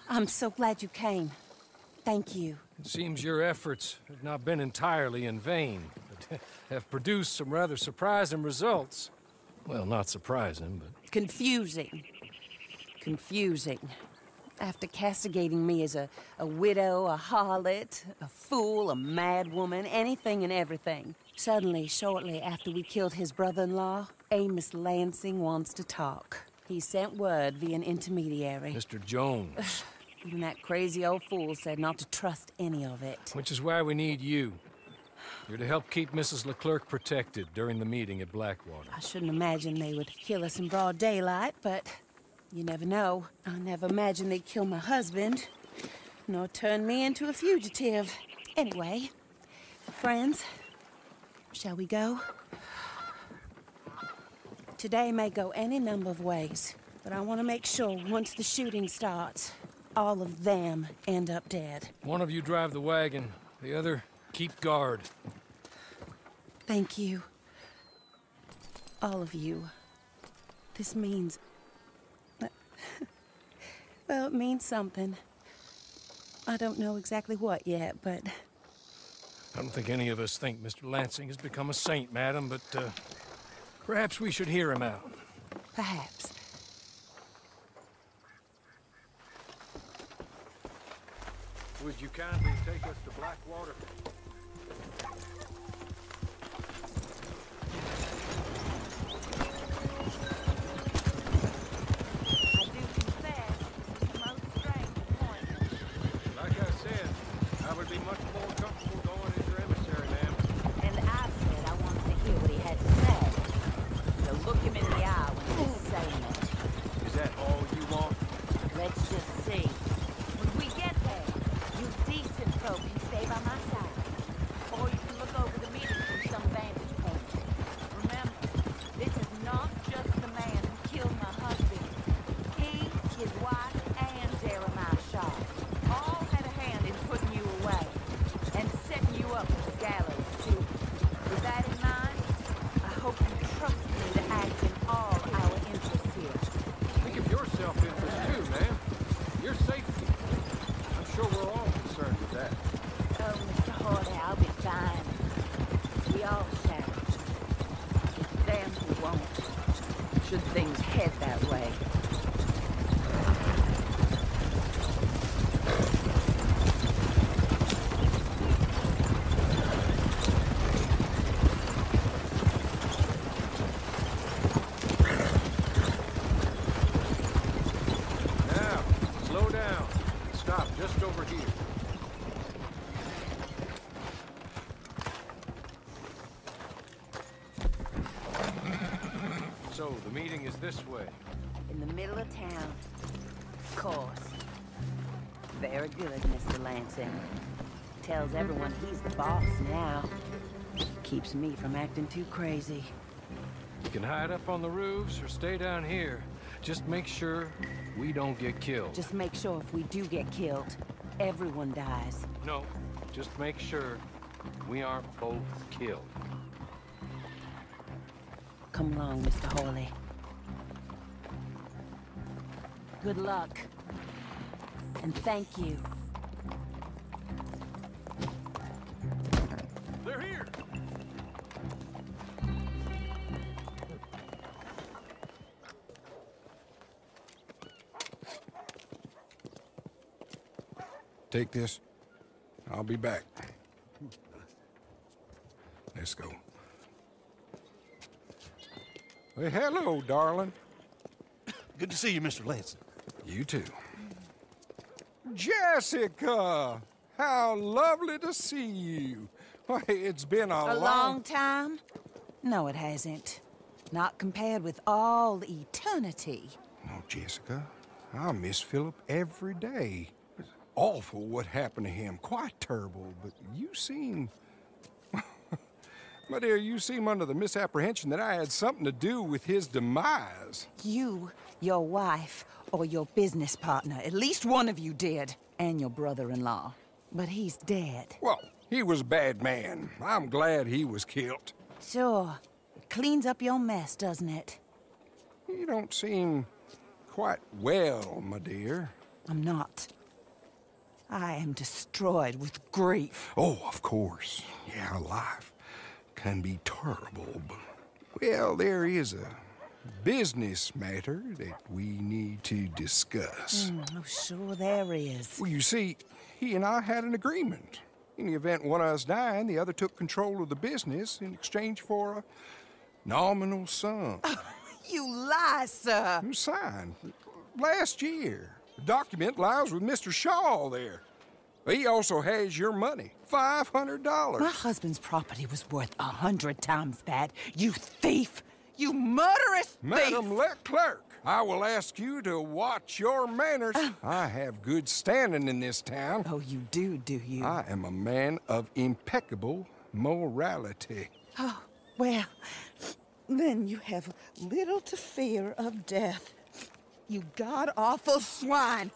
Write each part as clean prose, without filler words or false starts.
I'm so glad you came. Thank you. It seems your efforts have not been entirely in vain, but have produced some rather surprising results. Well, not surprising, but... Confusing. Confusing. After castigating me as a widow, a harlot, a fool, a mad woman, anything and everything. Suddenly, shortly after we killed his brother-in-law, Amos Lancing wants to talk. He sent word via an intermediary. Mr. Jones. Even that crazy old fool said not to trust any of it. Which is why we need you. You're to help keep Mrs. LeClerk protected during the meeting at Blackwater. I shouldn't imagine they would kill us in broad daylight, but you never know. I never imagined they'd kill my husband, nor turn me into a fugitive. Anyway, friends, shall we go? Today may go any number of ways, but I want to make sure once the shooting starts, all of them end up dead. One of you drive the wagon, the other keep guard. Thank you. All of you. This means... well, it means something. I don't know exactly what yet, but... I don't think any of us think Mr. Lancing has become a saint, madam, but perhaps we should hear him out. Perhaps. Would you kindly take us to Blackwater? I do confess, the most strange appointment. Like I said, I would be much more comfortable going as your emissary, ma'am. And I said I wanted to hear what he had to say. So look him in the eye when he's saying it. Is that all you want? Let's just see. When we get there, you decent folk can stay by my side. Or you can look over the meeting from some vantage point. Remember, this is not just the man who killed my husband. He, his wife, and Jeremiah Shaw all had a hand in putting you away. And setting you up for the gallows, too. With that in mind, I hope you trust me to act in all our interests here. Think of your self-interest too, ma'am. Your safety. I'm sure we're all concerned with that. Oh, Mr. Horley, I'll be fine. We all shall. It's them who won't. Should things head that way. Now, slow down. Stop just over here. So, the meeting is this way. In the middle of town. Of course. Very good, Mr. Lancing. Tells everyone he's the boss now. Keeps me from acting too crazy. You can hide up on the roofs or stay down here. Just make sure we don't get killed. just make sure if we do get killed, everyone dies. No, just make sure we aren't both killed. Come along, Mr. Horley. Good luck. And thank you. They're here! Take this. I'll be back. Let's go. Well, hello, darling. Good to see you, Mr. Lancing. You too. Jessica! How lovely to see you. Why, it's been A long time? No, it hasn't. Not compared with all eternity. Oh, Jessica, I miss Philip every day. It's awful what happened to him. Quite terrible, but you seem... My dear, you seem under the misapprehension that I had something to do with his demise. You, your wife, or your business partner, at least one of you did, and your brother-in-law. But he's dead. Well, he was a bad man. I'm glad he was killed. Sure. It cleans up your mess, doesn't it? You don't seem quite well, my dear. I'm not. I am destroyed with grief. Oh, of course. Yeah, life can be terrible, but, well, there is a business matter that we need to discuss. Oh, sure there is. Well, you see, he and I had an agreement. In the event one of us died, the other took control of the business in exchange for a nominal sum. You lie, sir. It was signed last year. The document lies with Mr. Shaw there. He also has your money, $500. My husband's property was worth 100 times that. You thief! You murderous thief! Mme LeClerk, I will ask you to watch your manners. I have good standing in this town. Oh, you do you? I am a man of impeccable morality. Oh, well, then you have little to fear of death. You god-awful swine!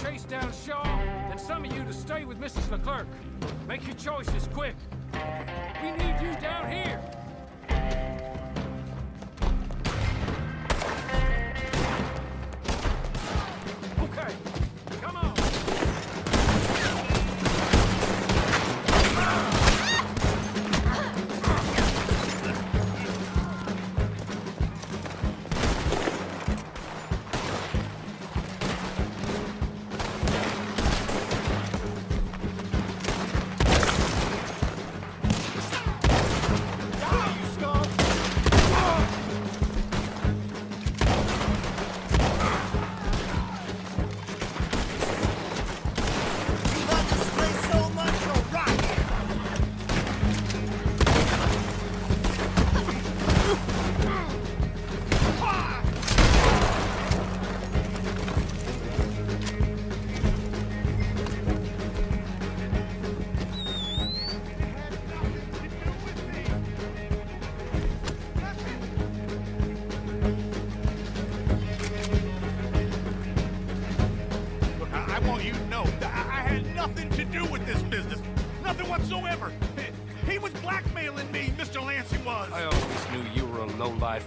chase down Shaw, and some of you to stay with Mrs. LeClerk. Make your choices quick. We need you down here. Okay, come on.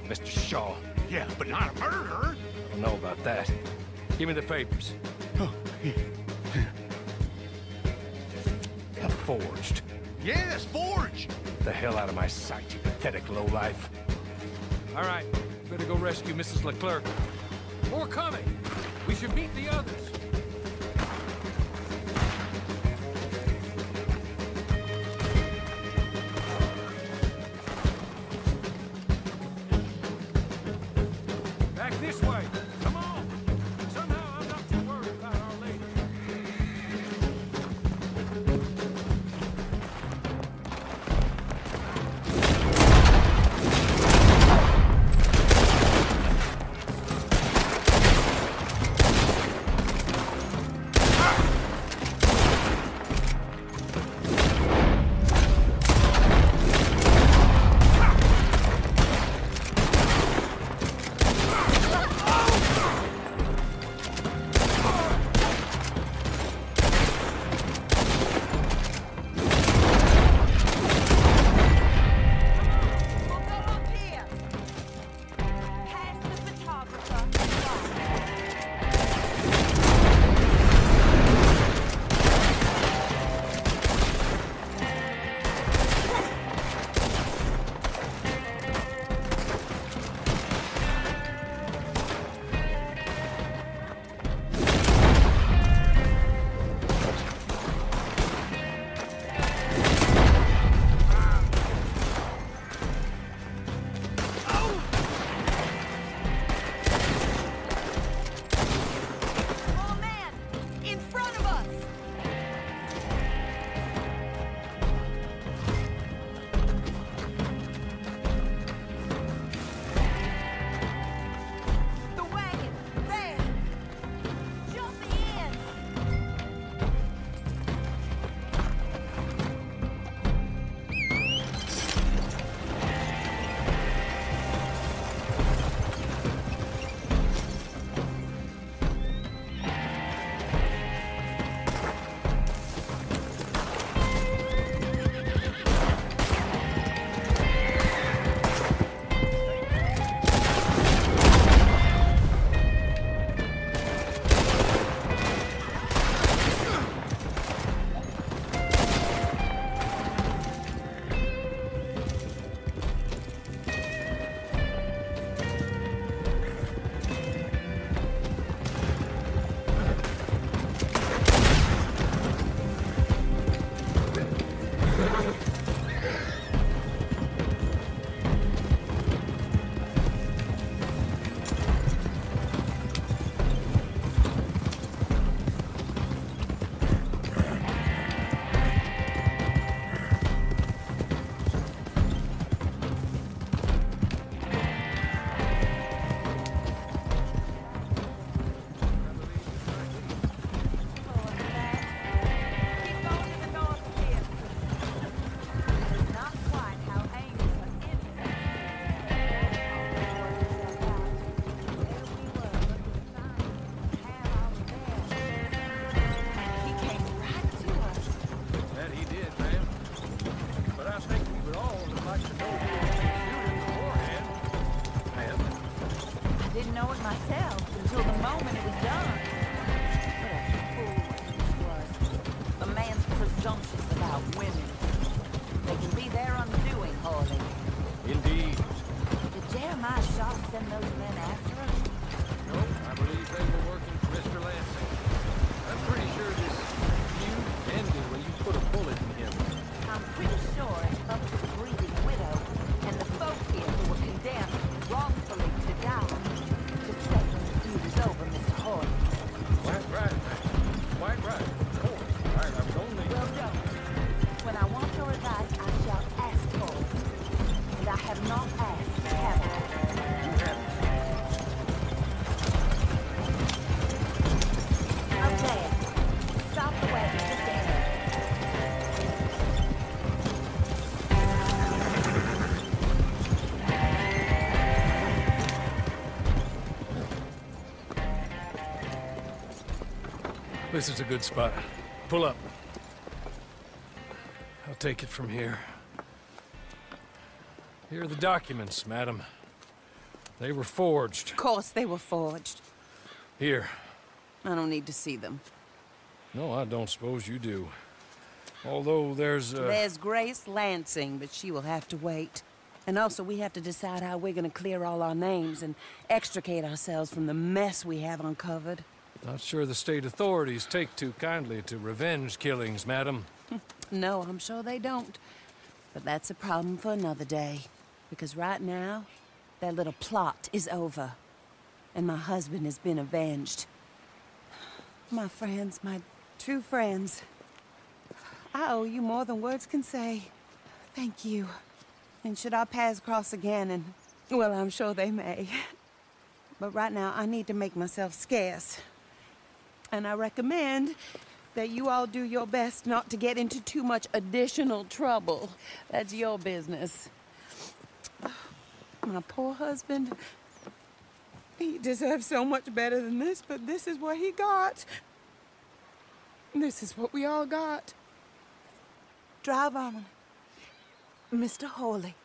Mr. Shaw. Yeah, but not a murderer. I don't know about that. Give me the papers. Oh, yeah. Forged. Yes, forged. Get the hell out of my sight, you pathetic lowlife. All right, better go rescue Mrs. LeClerk. More coming. We should meet the others. This way. Come on. Somehow I'm not too worried about Our Lady. know it myself until the moment it was done. What a fool he was. A man's presumptions about women. They can be their undoing, Horley. Indeed. Did Jeremiah Shaw send those men after us? No, I believe they were working for Mr. Lancing. I'm pretty sure this feud ended when you put a bullet in him. I'm pretty sure it's up to the grieving widow and the folk here who were condemned wrongfully to die to say when the feud is over, Mr. Horley. Quite right, man. Quite right. Of course. I was only... Well, don't. When I want your advice, I shall ask for it. And I have not asked, have I? You haven't. Oh, Dad. Stop the wagon just a minute. This is a good spot. Pull up. I'll take it from here. Here are the documents, madam. They were forged. Of course they were forged. Here. I don't need to see them. No, I don't suppose you do. Although there's There's Grace Lancing, but she will have to wait. And also, we have to decide how we're gonna clear all our names and extricate ourselves from the mess we have uncovered. Not sure the state authorities take too kindly to revenge killings, madam. No, I'm sure they don't. But that's a problem for another day. Because right now, their little plot is over. And my husband has been avenged. My friends, my true friends. I owe you more than words can say. Thank you. And should our paths cross again, and, well, I'm sure they may. But right now, I need to make myself scarce. And I recommend that you all do your best not to get into too much additional trouble. That's your business. My poor husband, he deserves so much better than this, but this is what he got. This is what we all got. Drive on, Mr. Horley.